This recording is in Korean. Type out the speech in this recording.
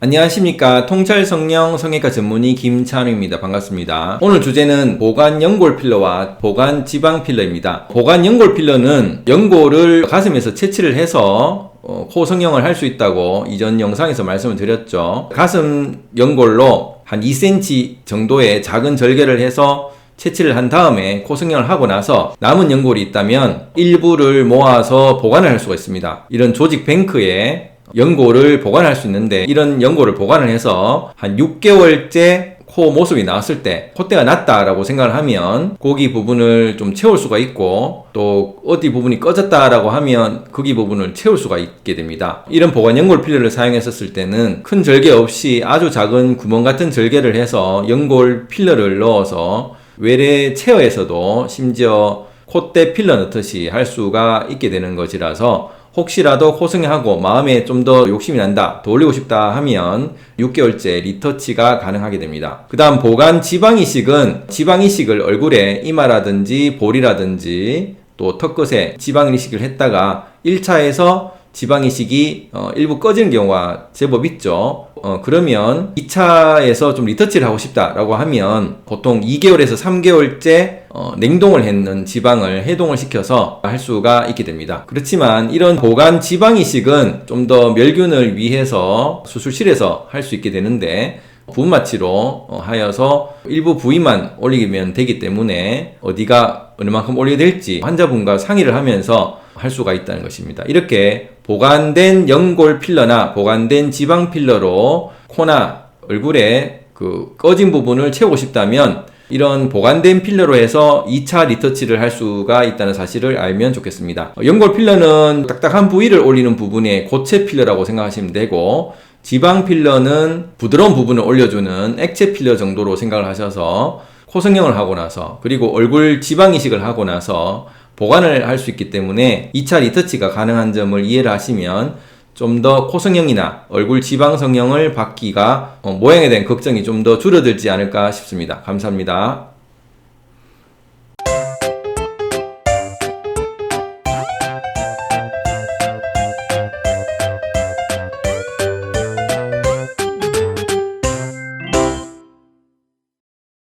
안녕하십니까. 통찰성형 성형외과 전문의 김찬우입니다. 반갑습니다. 오늘 주제는 보관 연골 필러와 보관 지방 필러입니다. 보관 연골 필러는 연골을 가슴에서 채취를 해서 코 성형을 할 수 있다고 이전 영상에서 말씀을 드렸죠. 가슴 연골로 한 2cm 정도의 작은 절개를 해서 채취를 한 다음에 코 성형을 하고 나서 남은 연골이 있다면 일부를 모아서 보관을 할 수가 있습니다. 이런 조직 뱅크에 연골을 보관할 수 있는데, 이런 연골을 보관을 해서 한 6개월째 코 모습이 나왔을 때 콧대가 났다라고 생각을 하면 거기 부분을 좀 채울 수가 있고, 또 어디 부분이 꺼졌다라고 하면 거기 부분을 채울 수가 있게 됩니다. 이런 보관 연골 필러를 사용했었을 때는 큰 절개 없이 아주 작은 구멍 같은 절개를 해서 연골 필러를 넣어서 외래 체어에서도 심지어 콧대 필러 넣듯이 할 수가 있게 되는 것이라서, 혹시라도 코 성형하고 마음에 좀 더 욕심이 난다, 더 올리고 싶다 하면 6개월째 리터치가 가능하게 됩니다. 그 다음 보관 지방 이식은 지방 이식을 얼굴에 이마라든지 볼이라든지 또 턱끝에 지방 이식을 했다가 1차에서 지방 이식이 일부 꺼지는 경우가 제법 있죠. 그러면 2차에서 좀 리터치를 하고 싶다라고 하면 보통 2개월에서 3개월째 냉동을 했는 지방을 해동을 시켜서 할 수가 있게 됩니다. 그렇지만 이런 보관 지방 이식은 좀 더 멸균을 위해서 수술실에서 할 수 있게 되는데, 부분마취로 하여서 일부 부위만 올리면 되기 때문에 어디가 어느 만큼 올려야 될지 환자분과 상의를 하면서 할 수가 있다는 것입니다. 이렇게 보관된 연골 필러나 보관된 지방 필러로 코나 얼굴에 그 꺼진 부분을 채우고 싶다면 이런 보관된 필러로 해서 2차 리터치를 할 수가 있다는 사실을 알면 좋겠습니다. 연골 필러는 딱딱한 부위를 올리는 부분에 고체 필러라고 생각하시면 되고, 지방 필러는 부드러운 부분을 올려주는 액체 필러 정도로 생각을 하셔서 코 성형을 하고 나서, 그리고 얼굴 지방 이식을 하고 나서 보관을 할 수 있기 때문에 2차 리터치가 가능한 점을 이해를 하시면 좀 더 코 성형이나 얼굴 지방 성형을 받기가 모양에 대한 걱정이 좀 더 줄어들지 않을까 싶습니다. 감사합니다.